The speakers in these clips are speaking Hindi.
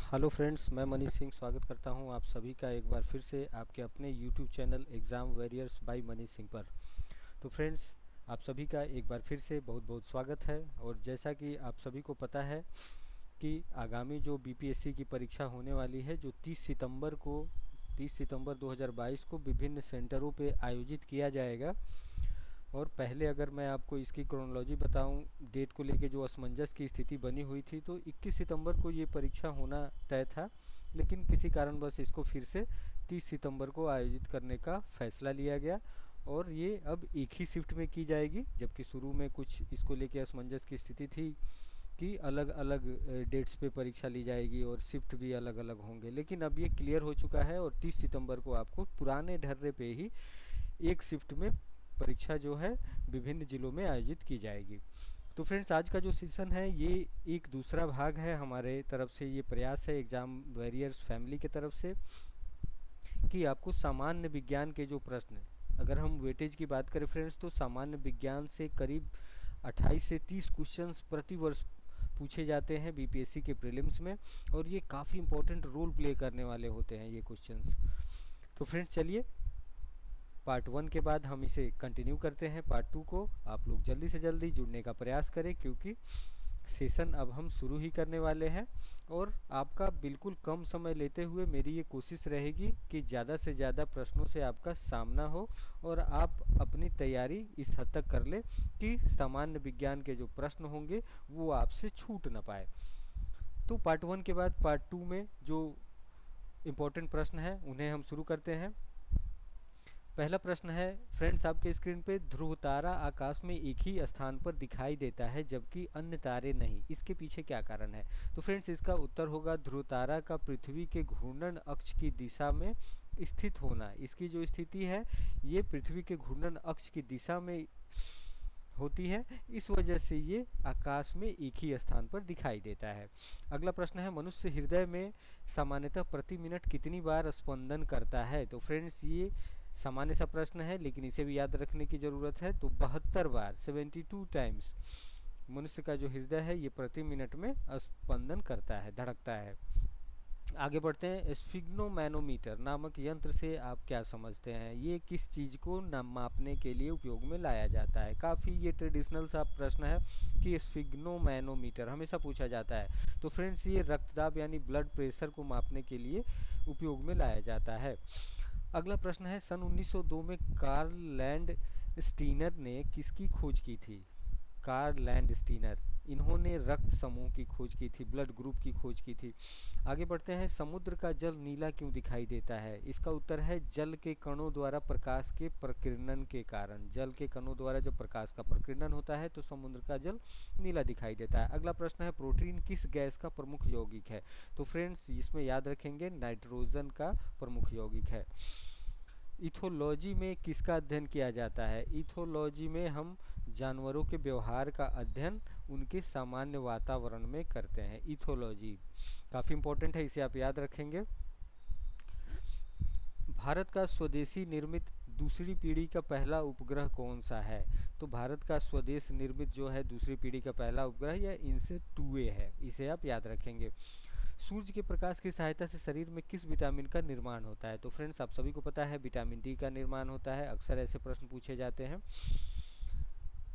हेलो फ्रेंड्स, मैं मनीष सिंह स्वागत करता हूं आप सभी का एक बार फिर से आपके अपने YouTube channel Exam Warriors by Manish Singh पर। तो फ्रेंड्स, आप सभी का एक बार फिर से बहुत बहुत स्वागत है। और जैसा कि आप सभी को पता है कि आगामी जो बीपीएससी की परीक्षा होने वाली है, जो 30 सितंबर 2022 को विभिन्न सेंटरों पे आयोजित किया जाएगा। और पहले अगर मैं आपको इसकी क्रोनोलॉजी बताऊं, डेट को लेके जो असमंजस की स्थिति बनी हुई थी, तो 21 सितंबर को ये परीक्षा होना तय था, लेकिन किसी कारणवश इसको फिर से 30 सितंबर को आयोजित करने का फैसला लिया गया। और ये अब एक ही शिफ्ट में की जाएगी, जबकि शुरू में कुछ इसको लेके असमंजस की स्थिति थी कि अलग अलग डेट्स पे परीक्षा ली जाएगी और शिफ्ट भी अलग अलग होंगे। लेकिन अब ये क्लियर हो चुका है और 30 सितंबर को आपको पुराने ढर्रे पे ही एक शिफ्ट में परीक्षा जो है विभिन्न जिलों में आयोजित की जाएगी। तो फ्रेंड्स, आज का जो सेशन है ये एक दूसरा भाग है हमारे तरफ से। ये प्रयास है एग्ज़ाम वॉरियर्स फैमिली की तरफ से कि आपको सामान्य विज्ञान के जो प्रश्न, अगर हम वेटेज की बात करें फ्रेंड्स, तो सामान्य विज्ञान से करीब 28 से 30 क्वेश्चंस प्रति वर्ष पूछे जाते हैं बीपीएससी के प्रीलिम्स में। और ये काफ़ी इंपॉर्टेंट रोल प्ले करने वाले होते हैं ये क्वेश्चंस। तो फ्रेंड्स, चलिए पार्ट 1 के बाद हम इसे कंटिन्यू करते हैं पार्ट 2 को। आप लोग जल्दी से जल्दी जुड़ने का प्रयास करें, क्योंकि सेशन अब हम शुरू ही करने वाले हैं। और आपका बिल्कुल कम समय लेते हुए मेरी ये कोशिश रहेगी कि ज़्यादा से ज़्यादा प्रश्नों से आपका सामना हो और आप अपनी तैयारी इस हद तक कर लें कि सामान्य विज्ञान के जो प्रश्न होंगे वो आपसे छूट ना पाए। तो पार्ट 1 के बाद पार्ट 2 में जो इम्पोर्टेंट प्रश्न हैं उन्हें हम शुरू करते हैं। पहला प्रश्न है फ्रेंड्स आपके स्क्रीन पे, ध्रुव तारा आकाश में एक ही स्थान पर दिखाई देता है जबकि अन्य तारे नहीं, इसके पीछे क्या कारण है? तो फ्रेंड्स, इसका उत्तर होगा ध्रुव तारा का पृथ्वी के घूर्णन अक्ष की दिशा में स्थित होना। इसकी जो स्थिति है ये पृथ्वी के घूर्णन अक्ष की दिशा में होती है, इस वजह से ये आकाश में एक ही स्थान पर दिखाई देता है। अगला प्रश्न है, मनुष्य हृदय में सामान्यतः प्रति मिनट कितनी बार स्पंदन करता है? तो फ्रेंड्स, ये सामान्य सा प्रश्न है, लेकिन इसे भी याद रखने की ज़रूरत है। तो 72 बार, 72 टाइम्स मनुष्य का जो हृदय है ये प्रति मिनट में स्पंदन करता है, धड़कता है। आगे बढ़ते हैं, स्फिग्नोमैनोमीटर नामक यंत्र से आप क्या समझते हैं? ये किस चीज़ को मापने के लिए उपयोग में लाया जाता है? काफ़ी ये ट्रेडिशनल सा प्रश्न है कि स्फिग्नोमैनोमीटर हमेशा पूछा जाता है। तो फ्रेंड्स, ये रक्तदाब यानी ब्लड प्रेशर को मापने के लिए उपयोग में लाया जाता है। अगला प्रश्न है, सन 1902 में कार्ल लैंड स्टीनर ने किसकी खोज की थी? कार्ल लैंड स्टीनर, इन्होंने रक्त समूह की खोज की थी, ब्लड ग्रुप की खोज की थी। आगे बढ़ते हैं, समुद्र का जल नीला क्यों दिखाई देता है? इसका उत्तर है जल के कणों द्वारा प्रकाश के प्रकीर्णन के कारण। जल के कणों द्वारा जब प्रकाश का प्रकीर्णन होता है तो समुद्र का जल नीला दिखाई देता है। अगला प्रश्न है, प्रोटीन किस गैस का प्रमुख यौगिक है? तो फ्रेंड्स, इसमें याद रखेंगे नाइट्रोजन का प्रमुख यौगिक है। इथोलॉजी में किसका अध्ययन किया जाता है? इथोलॉजी में हम जानवरों के व्यवहार का अध्ययन उनके सामान्य वातावरण में करते हैं। इथोलॉजी काफ़ी इंपॉर्टेंट है, इसे आप याद रखेंगे। भारत का स्वदेशी निर्मित दूसरी पीढ़ी का पहला उपग्रह कौन सा है? तो भारत का स्वदेश निर्मित जो है दूसरी पीढ़ी का पहला उपग्रह यह इनसे 2A है, इसे आप याद रखेंगे। सूर्य के प्रकाश की सहायता से शरीर में किस विटामिन का निर्माण होता है? तो फ्रेंड्स, आप सभी को पता है विटामिन डी का निर्माण होता है। अक्सर ऐसे प्रश्न पूछे जाते हैं।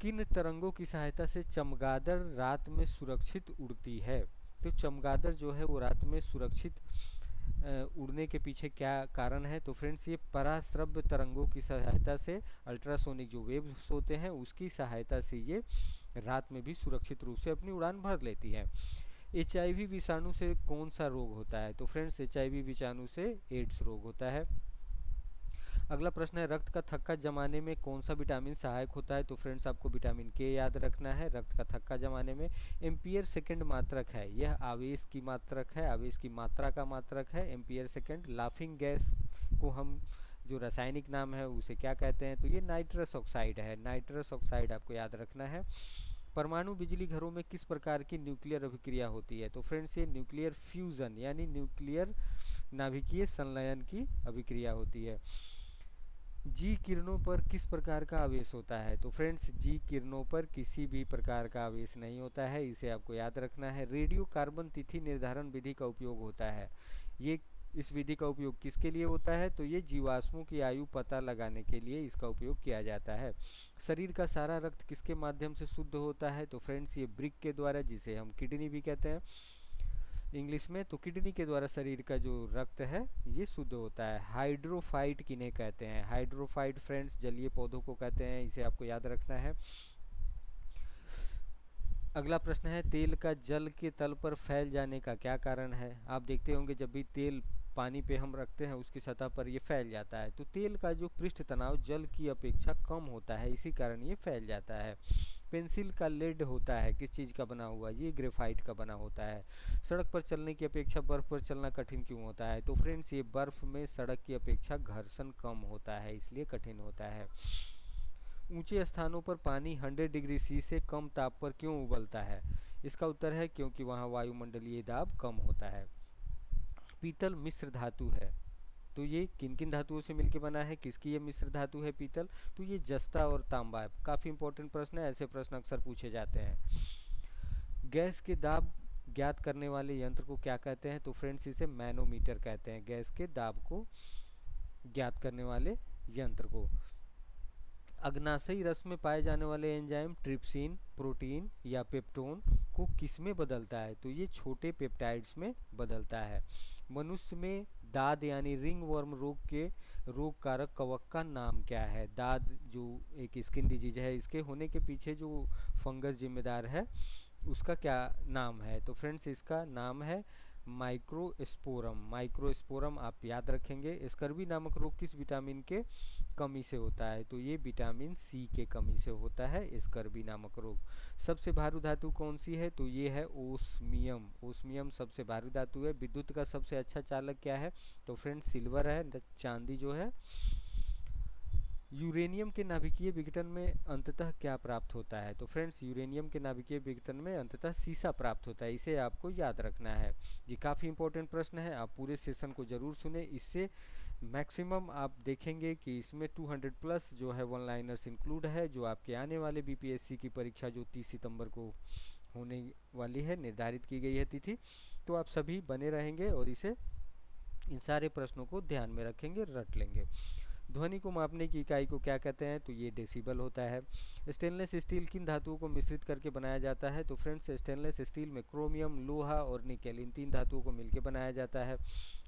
किन तरंगों की सहायता से चमगादड़ रात में सुरक्षित उड़ती है? तो चमगादड़ जो है वो रात में सुरक्षित उड़ने के पीछे क्या कारण है? तो फ्रेंड्स, ये पराश्रव्य तरंगों की सहायता से, अल्ट्रासोनिक जो वेव्स होते हैं उसकी सहायता से ये रात में भी सुरक्षित रूप से अपनी उड़ान भर लेती है। HIV विषाणु से कौन सा रोग होता है? तो फ्रेंड्स, HIV विषाणु से एड्स रोग होता है। अगला प्रश्न है, रक्त का थक्का जमाने में कौन सा विटामिन सहायक होता है? तो फ्रेंड्स, आपको विटामिन के याद रखना है रक्त का थक्का जमाने में। एम्पियर सेकेंड मात्रक है, यह आवेश की मात्रक है, आवेश की मात्रा का मात्रक है एम्पियर सेकेंड। लाफिंग गैस को हम जो रासायनिक नाम है उसे क्या कहते हैं? तो ये नाइट्रस ऑक्साइड है, नाइट्रस ऑक्साइड आपको याद रखना है। परमाणु बिजली घरों में किस प्रकार की न्यूक्लियर अभिक्रिया होती है? तो फ्रेंड्स, ये न्यूक्लियर फ्यूजन यानी न्यूक्लियर नाभिकीय संलयन की अभिक्रिया होती है। जी किरणों पर किस प्रकार का आवेश होता है? तो फ्रेंड्स, जी किरणों पर किसी भी प्रकार का आवेश नहीं होता है, इसे आपको याद रखना है। रेडियो कार्बन तिथि निर्धारण विधि का उपयोग होता है। ये इस विधि का उपयोग किसके लिए होता है? तो ये जीवाश्मों की आयु पता लगाने के लिए इसका उपयोग किया जाता है। शरीर का सारा रक्त किसके माध्यम से शुद्ध होता है? तो फ्रेंड्स, ये ब्रिक के द्वारा, जिसे हम किडनी भी कहते हैं इंग्लिश में। तो किडनी के द्वारा शरीर का जो रक्त है ये शुद्ध होता है। हाइड्रोफाइट किन्हें कहते हैं? हाइड्रोफाइट फ्रेंड्स जलीय पौधों को कहते हैं, इसे आपको याद रखना है। अगला प्रश्न है, तेल का जल के तल पर फैल जाने का क्या कारण है? आप देखते होंगे जब भी तेल पानी पे हम रखते हैं उसकी सतह पर ये फैल जाता है। तो तेल का जो पृष्ठ तनाव जल की अपेक्षा कम होता है, इसी कारण ये फैल जाता है। पेंसिल का लेड होता है किस चीज़ का बना हुआ? ये ग्रेफाइट का बना होता है। सड़क पर चलने की अपेक्षा बर्फ पर चलना कठिन क्यों होता है? तो फ्रेंड्स, ये बर्फ में सड़क की अपेक्षा घर्षण कम होता है, इसलिए कठिन होता है। ऊंचे स्थानों पर पानी 100 डिग्री सी से कम ताप पर क्यों उबलता है? इसका उत्तर है क्योंकि वहाँ वायुमंडलीय दाब कम होता है। पीतल मिश्र धातु है, तो ये किन किन धातुओं से मिलकर बना है? किसकी ये मिश्र धातु है पीतल? तो ये जस्ता और तांबा है। काफ़ी इंपॉर्टेंट प्रश्न है, ऐसे प्रश्न अक्सर पूछे जाते हैं। गैस के दाब ज्ञात करने वाले यंत्र को क्या कहते हैं? तो फ्रेंड्स, इसे मैनोमीटर कहते हैं, गैस के दाब को ज्ञात करने वाले यंत्र को। अग्नाशयी रस में पाए जाने वाले एंजाइम ट्रिप्सिन, प्रोटीन या पेप्टोन को किस में बदलता है? तो ये छोटे पेप्टाइड्स में बदलता है। मनुष्य में दाद यानी रिंग वर्म रोग के रोग कारक कवक का नाम क्या है? दाद जो एक स्किन डिजीज है, इसके होने के पीछे जो फंगस जिम्मेदार है उसका क्या नाम है? तो फ्रेंड्स, इसका नाम है माइक्रोस्पोरम। माइक्रोस्पोरम आप याद रखेंगे। स्कर्वी नामक रोग किस विटामिन के कमी से होता है? तो ये विटामिन सी के कमी से होता है स्कर्वी नामक रोग। सबसे भारी धातु कौन सी है? तो ये है ओस्मियम। ओस्मियम सबसे भारी धातु है। विद्युत का सबसे अच्छा चालक क्या है? तो फ्रेंड्स, सिल्वर है, चांदी जो है। यूरेनियम के नाभिकीय विघटन में अंततः क्या प्राप्त होता है? तो फ्रेंड्स, यूरेनियम के नाभिकीय विघटन में अंततः सीसा प्राप्त होता है, इसे आपको याद रखना है। ये काफ़ी इंपॉर्टेंट प्रश्न है, आप पूरे सेशन को जरूर सुने। इससे मैक्सिमम आप देखेंगे कि इसमें 200 प्लस जो है वन लाइनर्स इंक्लूड है, जो आपके आने वाले बीपीएससी की परीक्षा जो 30 सितंबर को होने वाली है, निर्धारित की गई है तिथि। तो आप सभी बने रहेंगे और इसे इन सारे प्रश्नों को ध्यान में रखेंगे, रट लेंगे। ध्वनि को मापने की इकाई को क्या कहते हैं? तो ये डेसिबल होता है। स्टेनलेस स्टील किन धातुओं को मिश्रित करके बनाया जाता है? तो फ्रेंड्स, स्टेनलेस स्टील में क्रोमियम, लोहा और निकेल, इन 3 धातुओं को मिलकर बनाया जाता है।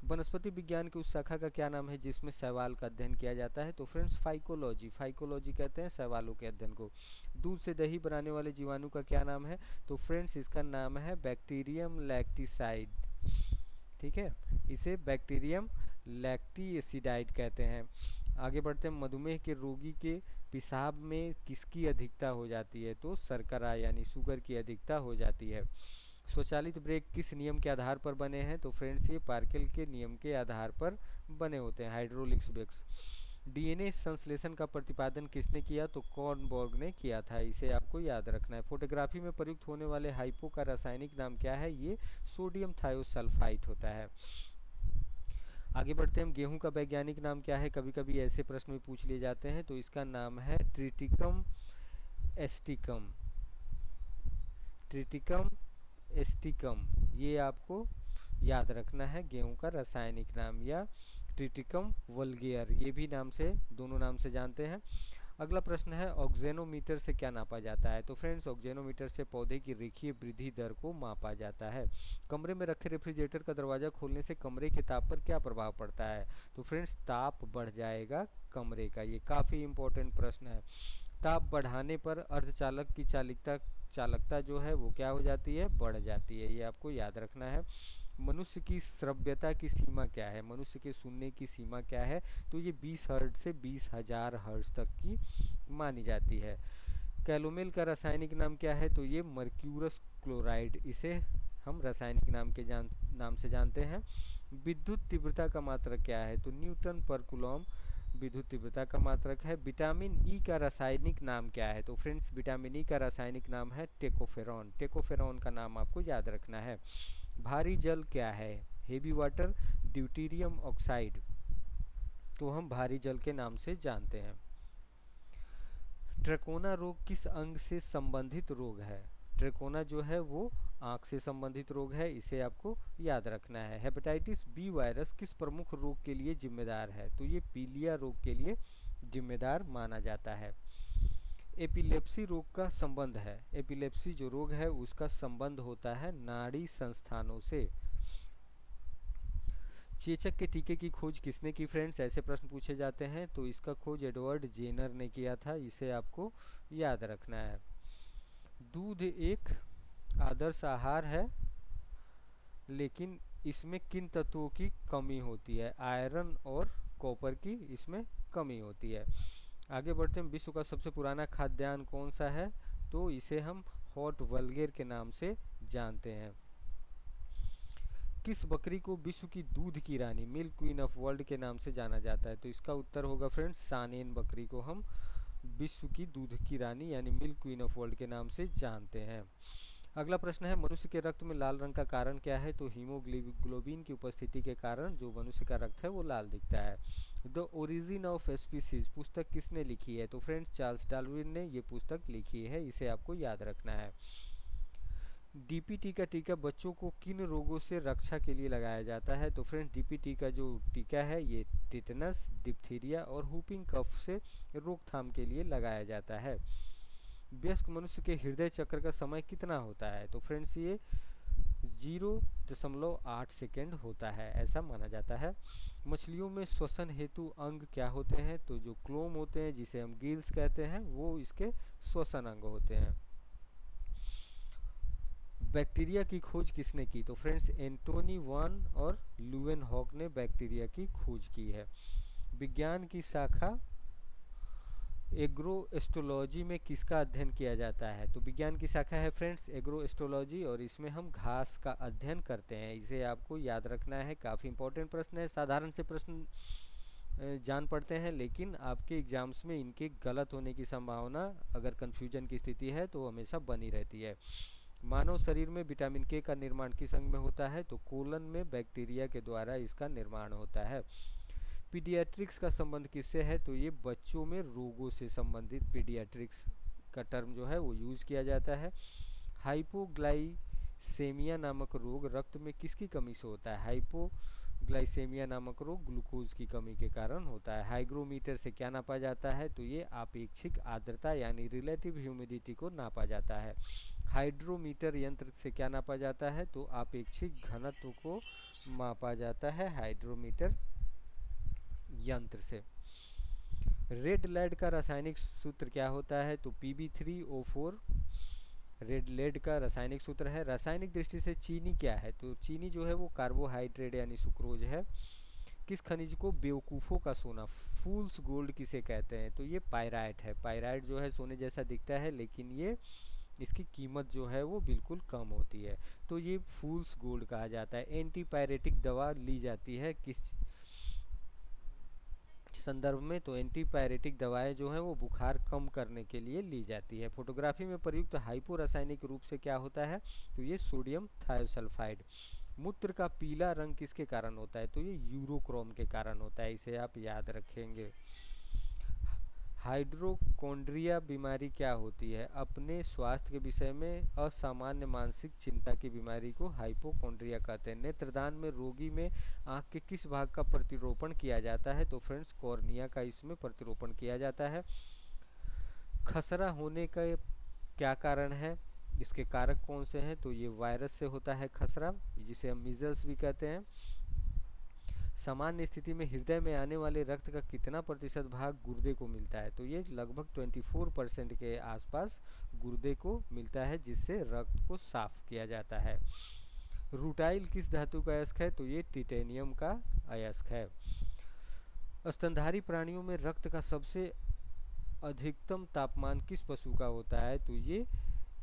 वनस्पति विज्ञान की उस शाखा का क्या नाम है जिसमें शैवाल का अध्ययन किया जाता है? तो फ्रेंड्स, फाइकोलॉजी। फाइकोलॉजी कहते हैं शैवालों के अध्ययन को। दूध से दही बनाने वाले जीवाणु का क्या नाम है? तो फ्रेंड्स, इसका नाम है बैक्टीरियम लैक्टिसाइड। ठीक है, इसे बैक्टीरियम लैक्टिएसिडाइड कहते हैं। आगे बढ़ते हैं। मधुमेह के रोगी के पेशाब में किसकी अधिकता हो जाती है? तो शर्करा यानी शुगर की अधिकता हो जाती है। स्वचालित ब्रेक किस नियम के आधार पर बने हैं? तो फ्रेंड्स, ये पार्केल के नियम के आधार पर बने होते हैं, हाइड्रोलिक्स ब्रेक्स। डीएनए संश्लेषण का प्रतिपादन किसने किया? तो कॉर्नबर्ग ने किया था, इसे आपको याद रखना है। फोटोग्राफी में प्रयुक्त होने वाले हाइपो का रासायनिक नाम क्या है? ये सोडियम थायोसल्फाइड होता है। आगे बढ़ते हैं। गेहूं का वैज्ञानिक नाम क्या है? कभी कभी ऐसे प्रश्न भी पूछ लिए जाते हैं। तो इसका नाम है ट्रिटिकम एस्टिकम। ट्रिटिकम एस्टिकम, ये आपको याद रखना है गेहूं का रासायनिक नाम, या ट्रिटिकम वल्गेयर, ये भी नाम से, दोनों नाम से जानते हैं। अगला प्रश्न है, ऑक्जेनोमीटर से क्या नापा जाता है? तो फ्रेंड्स, ऑक्जेनोमीटर से पौधे की रेखीय वृद्धि दर को मापा जाता है। कमरे में रखे रेफ्रिजरेटर का दरवाजा खोलने से कमरे के ताप पर क्या प्रभाव पड़ता है? तो फ्रेंड्स, ताप बढ़ जाएगा कमरे का। ये काफ़ी इंपॉर्टेंट प्रश्न है। ताप बढ़ाने पर अर्धचालक की चालकता जो है वो क्या हो जाती है? बढ़ जाती है, ये आपको याद रखना है। मनुष्य की श्रव्यता की सीमा क्या है? मनुष्य के सुनने की सीमा क्या है? तो ये 20 हर्ट्ज से 20,000 हर्ट्ज तक की मानी जाती है। कैलोमेल का रासायनिक नाम क्या है? तो ये मर्क्यूरस क्लोराइड, इसे हम रासायनिक नाम से जानते हैं। विद्युत तीव्रता का मात्रक क्या है? तो न्यूटन पर कूलॉम विद्युत तीव्रता का मात्रक है। विटामिन ई का रासायनिक नाम क्या है? तो फ्रेंड्स, विटामिन ई का रासायनिक नाम है टेकोफेरॉन। टेकोफेरॉन का नाम आपको याद रखना है। भारी जल क्या है? हेवी वाटर, ड्यूटीरियम ऑक्साइड, तो हम भारी जल के नाम से जानते हैं। ट्रकोना रोग किस अंग से संबंधित रोग है? ट्रकोना जो है वो आंख से संबंधित रोग है, इसे आपको याद रखना है। हेपेटाइटिस बी वायरस किस प्रमुख रोग के लिए जिम्मेदार है? तो ये पीलिया रोग के लिए जिम्मेदार माना जाता है। एपिलेप्सी रोग का संबंध है, एपिलेप्सी जो रोग है उसका संबंध होता है नाड़ी संस्थानों से। चेचक के टीके की खोज किसने की फ्रेंड्स? ऐसे प्रश्न पूछे जाते हैं, तो इसका खोज एडवर्ड जेनर ने किया था, इसे आपको याद रखना है। दूध एक आदर्श आहार है, लेकिन इसमें किन तत्वों की कमी होती है? आयरन और कॉपर की इसमें कमी होती है। आगे बढ़ते हैं। विश्व का सबसे पुराना खाद्यान्न कौन सा है? तो इसे हम हॉट वल्गेर के नाम से जानते हैं। किस बकरी को विश्व की दूध की रानी, मिल्क क्वीन ऑफ वर्ल्ड के नाम से जाना जाता है? तो इसका उत्तर होगा फ्रेंड्स सानेन बकरी को हम विश्व की दूध की रानी यानी मिल्क क्वीन ऑफ वर्ल्ड के नाम से जानते हैं। अगला प्रश्न है, मनुष्य के रक्त में लाल रंग का कारण क्या है? तो हीमोग्लोबिन की उपस्थिति के कारण जो मनुष्य का रक्त है वो लाल दिखता है। द ओरिजिन ऑफ स्पीसीज पुस्तक किसने लिखी है? तो फ्रेंड्स चार्ल्स डार्विन ने ये पुस्तक लिखी है, इसे आपको याद रखना है। डीपीटी का टीका बच्चों को किन रोगों से रक्षा के लिए लगाया जाता है? तो फ्रेंड्स डीपीटी का जो टीका है ये टिटनस, डिप्थीरिया और हुपिंग कफ से रोकथाम के लिए लगाया जाता है। वयस्क मनुष्य के हृदय चक्र का समय कितना होता है? तो फ्रेंड्स ये 0.8 सेकेंड होता है, ऐसा माना जाता है। मछलियों में श्वसन हेतु अंग क्या होते हैं? तो जो क्लोम होते हैं, जिसे हम गिल्स कहते हैं, वो इसके श्वसन अंग होते हैं। बैक्टीरिया की खोज किसने की? तो फ्रेंड्स एंटोनी वान और लुवेनहॉक ने बैक्टीरिया की खोज की है। विज्ञान की शाखा एग्रोएस्ट्रोलॉजी में किसका अध्ययन किया जाता है? तो विज्ञान की शाखा है फ्रेंड्स एग्रोएस्ट्रोलॉजी और इसमें हम घास का अध्ययन करते हैं, इसे आपको याद रखना है। काफ़ी इंपॉर्टेंट प्रश्न है, साधारण से प्रश्न जान पड़ते हैं, लेकिन आपके एग्जाम्स में इनके गलत होने की संभावना अगर कन्फ्यूजन की स्थिति है तो हमेशा बनी रहती है। मानव शरीर में विटामिन के का निर्माण किस अंग में होता है? तो कोलन में बैक्टीरिया के द्वारा इसका निर्माण होता है। पीडियाट्रिक्स का संबंध किससे है? तो ये बच्चों में रोगों से संबंधित पीडियाट्रिक्स का टर्म जो है वो यूज़ किया जाता है। हाइपोग्लाइसेमिया नामक रोग रक्त में किसकी कमी से होता है? हाइपोग्लाइसेमिया नामक रोग ग्लूकोज की कमी के कारण होता है। हाइग्रोमीटर से क्या नापा जाता है? तो ये आपेक्षिक आर्द्रता यानी रिलेटिव ह्यूमिडिटी को नापा जाता है। हाइड्रोमीटर यंत्र से क्या नापा जाता है? तो आपेक्षिक घनत्व को मापा जाता है हाइड्रोमीटर यंत्र से। रेड लेड का रासायनिक सूत्र क्या होता है? तो Pb3O4 रेड लेड का रासायनिक सूत्र है। रासायनिक दृष्टि से चीनी क्या है? तो चीनी जो है वो कार्बोहाइड्रेट यानी सुक्रोज है। किस खनिज को बेवकूफ़ों का सोना फूल्स गोल्ड किसे कहते हैं? तो ये पायराइट है। पायराइट जो है सोने जैसा दिखता है, लेकिन ये इसकी कीमत जो है वो बिल्कुल कम होती है, तो ये फूल्स गोल्ड कहा जाता है। एंटीपायरेटिक दवा ली जाती है किस संदर्भ में? तो एंटीपायरेटिक दवाएं जो हैं वो बुखार कम करने के लिए ली जाती है। फोटोग्राफी में प्रयुक्त हाइपो रासायनिक रूप से क्या होता है? तो ये सोडियम थायोसल्फाइड। मूत्र का पीला रंग किसके कारण होता है? तो ये यूरोक्रोम के कारण होता है, इसे आप याद रखेंगे। हाइड्रोकोन्ड्रिया बीमारी क्या होती है? अपने स्वास्थ्य के विषय में असामान्य मानसिक चिंता की बीमारी को हाइपोकोन्ड्रिया कहते हैं। नेत्रदान में रोगी में आंख के किस भाग का प्रतिरोपण किया जाता है? तो फ्रेंड्स कॉर्निया का इसमें प्रतिरोपण किया जाता है। खसरा होने का क्या कारण है? इसके कारक कौन से हैं? तो ये वायरस से होता है खसरा, जिसे हम मीजल्स भी कहते हैं। सामान्य स्थिति में हृदय में आने वाले रक्त का कितना प्रतिशत भाग गुर्दे को मिलता है? तो ये लगभग 24% के आसपास गुर्दे को मिलता है, जिससे रक्त को साफ किया जाता है। रूटाइल किस धातु का अयस्क है? तो ये टिटेनियम का अयस्क है। स्तनधारी प्राणियों में रक्त का सबसे अधिकतम तापमान किस पशु का होता है? तो ये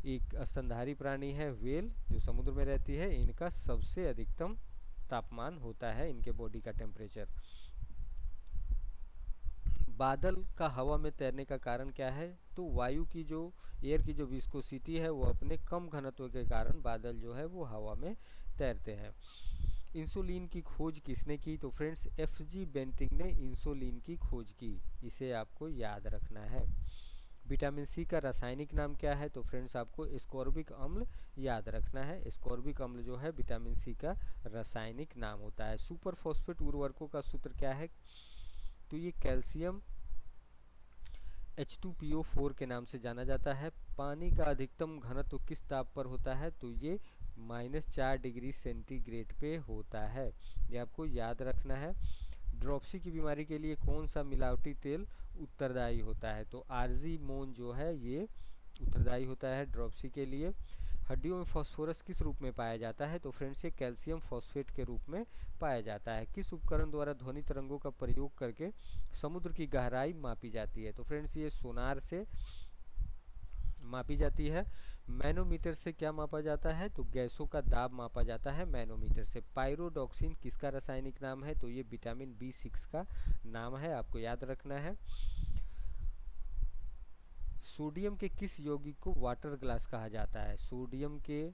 एक स्तनधारी प्राणी है व्हेल, जो समुद्र में रहती है, इनका सबसे अधिकतम तापमान होता है, इनके बॉडी का टेम्परेचर। बादल का हवा में तैरने का कारण क्या है? तो वायु की जो एयर की जो विस्कोसिटी है वो अपने कम घनत्व के कारण बादल जो है वो हवा में तैरते हैं। इंसुलिन की खोज किसने की? तो फ्रेंड्स एफजी बेंटिंग ने इंसुलिन की खोज की, इसे आपको याद रखना है। विटामिन सी का रासायनिक नाम क्या है? तो फ्रेंड्स आपको एस्कॉर्बिक अम्ल याद रखना है। एस्कॉर्बिक अम्ल जो है विटामिन सी का रासायनिक नाम होता है। सुपर फॉस्फेट उर्वरकों का सूत्र क्या है? तो ये कैल्शियम H2PO4 के नाम से जाना जाता है। पानी का अधिकतम घनत्व किस ताप पर होता है? तो ये -4 डिग्री सेंटीग्रेड पे होता है, ये आपको याद रखना है। ड्रॉपसी की बीमारी के लिए कौन सा मिलावटी तेल उत्तरदायी होता है? तो आर्जीमोन जो है ये उत्तरदायी होता है ड्रॉपसी के लिए। हड्डियों में फास्फोरस किस रूप में पाया जाता है? तो फ्रेंड्स ये कैल्शियम फॉस्फेट के रूप में पाया जाता है। किस उपकरण द्वारा ध्वनि तरंगों का प्रयोग करके समुद्र की गहराई मापी जाती है? तो फ्रेंड्स ये सोनार से मापी जाती है। मैनोमीटर से क्या मापा जाता है? तो गैसों का दाब मापा जाता है मैनोमीटर से। पायरोडॉक्सिन किसका रासायनिक नाम है? तो ये विटामिन B6 का नाम है, आपको याद रखना है। सोडियम के किस यौगिक को वाटर ग्लास कहा जाता है? सोडियम के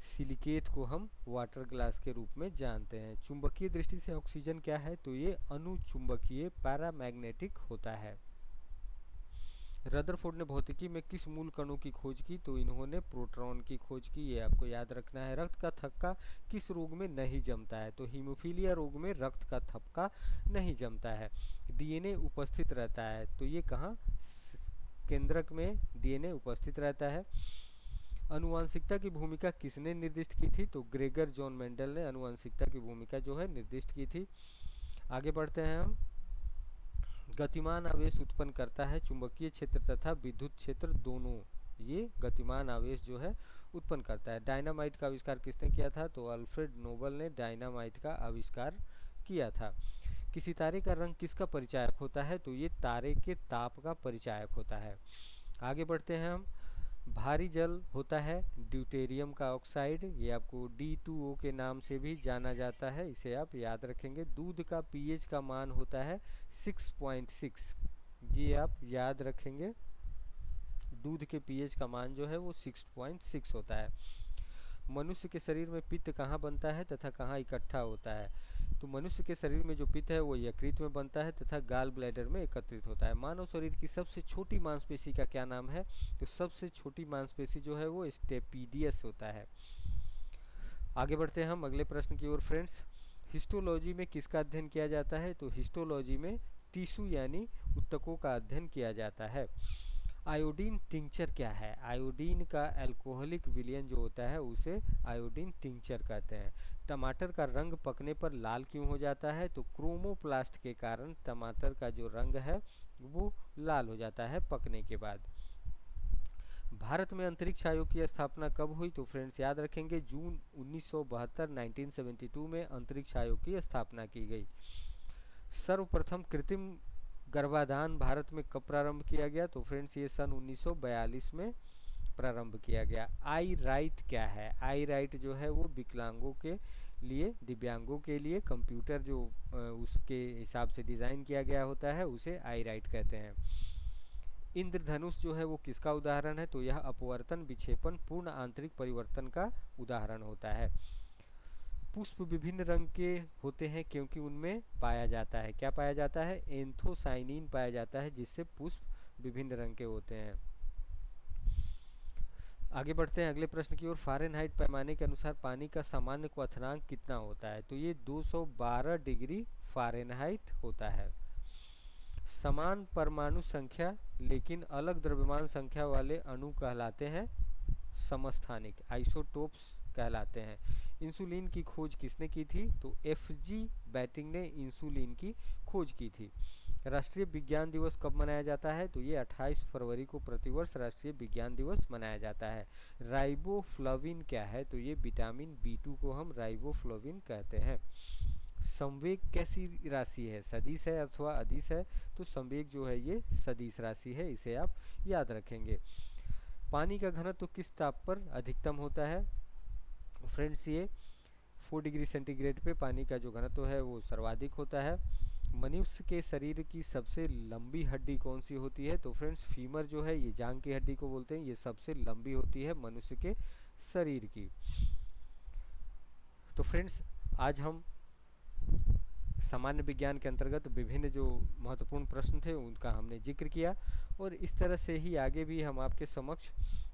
सिलिकेट को हम वाटर ग्लास के रूप में जानते हैं। चुंबकीय दृष्टि से ऑक्सीजन क्या है? तो ये अनुचुंबकीय पैरामैग्नेटिक होता है। रदरफोर्ड ने भौतिकी में किस मूल कणों की खोज की? तो इन्होंने प्रोटॉन की खोज की, ये आपको याद रखना है। रक्त का थक्का किस रोग में नहीं जमता है? तो हीमोफीलिया रोग में रक्त का थक्का नहीं जमता है। डीएनए उपस्थित रहता है, तो ये कहाँ? केंद्रक में डीएनए उपस्थित रहता है। अनुवांशिकता की भूमिका किसने निर्दिष्ट की थी? तो ग्रेगर जॉन मेंडल ने अनुवांशिकता की भूमिका जो है निर्दिष्ट की थी। आगे बढ़ते हैं हम। गतिमान आवेश उत्पन्न करता है चुंबकीय क्षेत्र तथा विद्युत क्षेत्र दोनों, ये गतिमान आवेश जो है उत्पन्न करता है। डायनामाइट का आविष्कार किसने किया था? तो अल्फ्रेड नोबल ने डायनामाइट का आविष्कार किया था। किसी तारे का रंग किसका परिचायक होता है? तो ये तारे के ताप का परिचायक होता है। आगे बढ़ते हैं हम। भारी जल होता है ड्यूटेरियम का ऑक्साइड, ये आपको D2O के नाम से भी जाना जाता है, इसे आप याद रखेंगे। दूध का पीएच का मान होता है 6.6, ये आप याद रखेंगे। दूध के पीएच का मान जो है वो 6.6 होता है। मनुष्य के शरीर में पित्त कहाँ बनता है तथा कहाँ इकट्ठा होता है? तो मनुष्य के शरीर में जो पित्त है वो यकृत में बनता है तथा गाल ब्लैडर में एकत्रित होता है। मानव शरीर की सबसे छोटी मांसपेशी का क्या नाम है? तो सबसे छोटी मांसपेशी जो है वो स्टेपीडियस होता है। आगे बढ़ते हैं हम अगले प्रश्न की ओर फ्रेंड्स। हिस्टोलॉजी में किसका अध्ययन किया जाता है? तो हिस्टोलॉजी में टिश्यू यानी ऊतकों का अध्ययन किया जाता है। आयोडीन टिंचर क्या है? आयोडीन का अल्कोहलिक विलयन जो होता है उसे आयोडीन टिंचर कहते हैं। टमाटर का रंग पकने पर लाल क्यों हो जाता है? तो क्रोमोप्लास्ट के कारण टमाटर का जो रंग है वो लाल हो जाता है पकने के बाद। भारत में अंतरिक्ष आयोग की स्थापना कब हुई? तो फ्रेंड्स याद रखेंगे जून 1972 1972 में अंतरिक्ष आयोग की स्थापना की गई। सर्वप्रथम कृत्रिम गर्भाधान भारत में कब प्रारंभ किया गया? तो फ्रेंड्स ये सन 1942 में प्रारंभ किया गया। आई राइट क्या है? आई राइट जो है वो विकलांगों के लिए, दिव्यांगों के लिए कंप्यूटर जो उसके हिसाब से डिज़ाइन किया गया होता है उसे आई राइट कहते हैं। इंद्रधनुष जो है वो किसका उदाहरण है? तो यह अपवर्तन विक्षेपण पूर्ण आंतरिक परिवर्तन का उदाहरण होता है। पुष्प विभिन्न रंग के होते हैं क्योंकि उनमें पाया जाता है, क्या पाया जाता है? एंथोसाइनिन पाया जाता है, जिससे पुष्प विभिन्न रंग के होते हैं। आगे बढ़ते हैं अगले प्रश्न की ओर। फ़ारेनहाइट पैमाने के अनुसार पानी का सामान्य क्वथनांक कितना होता है? तो ये 212 डिग्री फ़ारेनहाइट होता है। समान परमाणु संख्या लेकिन अलग द्रव्यमान संख्या वाले अणु कहलाते हैं समस्थानिक, आइसोटोप्स कहलाते हैं। इंसुलिन की खोज किसने की थी? तो एफजी बेंटिंग ने इंसुलिन की खोज की थी। राष्ट्रीय विज्ञान दिवस कब मनाया जाता है? तो ये 28 फरवरी को प्रतिवर्ष राष्ट्रीय विज्ञान दिवस मनाया जाता है। राइबोफ्लाविन क्या है? तो ये विटामिन B2 को हम राइबोफ्लाविन कहते हैं। संवेग कैसी राशि है? सदिश है अथवा अदिश है? तो संवेग जो है ये सदिश राशि है, इसे आप याद रखेंगे। पानी का घनत्व तो किस ताप पर अधिकतम होता है? फ्रेंड्स ये 4 डिग्री सेंटीग्रेड पे पानी का जो घनत्व है वो सर्वाधिक होता है। मनुष्य के शरीर की सबसे लंबी हड्डी कौन सी होती है? तो फ्रेंड्स फीमर जो है ये जांग की हड्डी को बोलते हैं, ये सबसे लंबी होती है मनुष्य के शरीर की। तो फ्रेंड्स आज हम सामान्य विज्ञान के अंतर्गत विभिन्न जो महत्वपूर्ण प्रश्न थे उनका हमने जिक्र किया, और इस तरह से ही आगे भी हम आपके समक्ष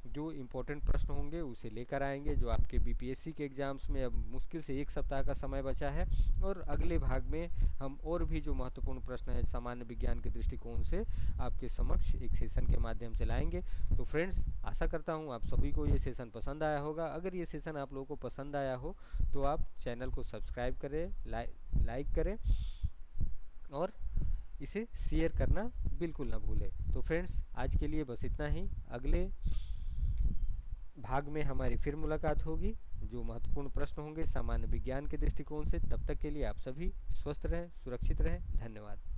जो इम्पोर्टेंट प्रश्न होंगे उसे लेकर आएंगे, जो आपके बीपीएससी के एग्ज़ाम्स में अब मुश्किल से एक सप्ताह का समय बचा है। और अगले भाग में हम और भी जो महत्वपूर्ण प्रश्न है सामान्य विज्ञान के दृष्टिकोण से आपके समक्ष एक सेशन के माध्यम से लाएंगे। तो फ्रेंड्स, आशा करता हूँ आप सभी को ये सेशन पसंद आया होगा। अगर ये सेशन आप लोगों को पसंद आया हो तो आप चैनल को सब्सक्राइब करें, लाइक करें और इसे शेयर करना बिल्कुल ना भूलें। तो फ्रेंड्स, आज के लिए बस इतना ही। अगले भाग में हमारी फिर मुलाकात होगी, जो महत्वपूर्ण प्रश्न होंगे सामान्य विज्ञान के दृष्टिकोण से। तब तक के लिए आप सभी स्वस्थ रहें, सुरक्षित रहें। धन्यवाद।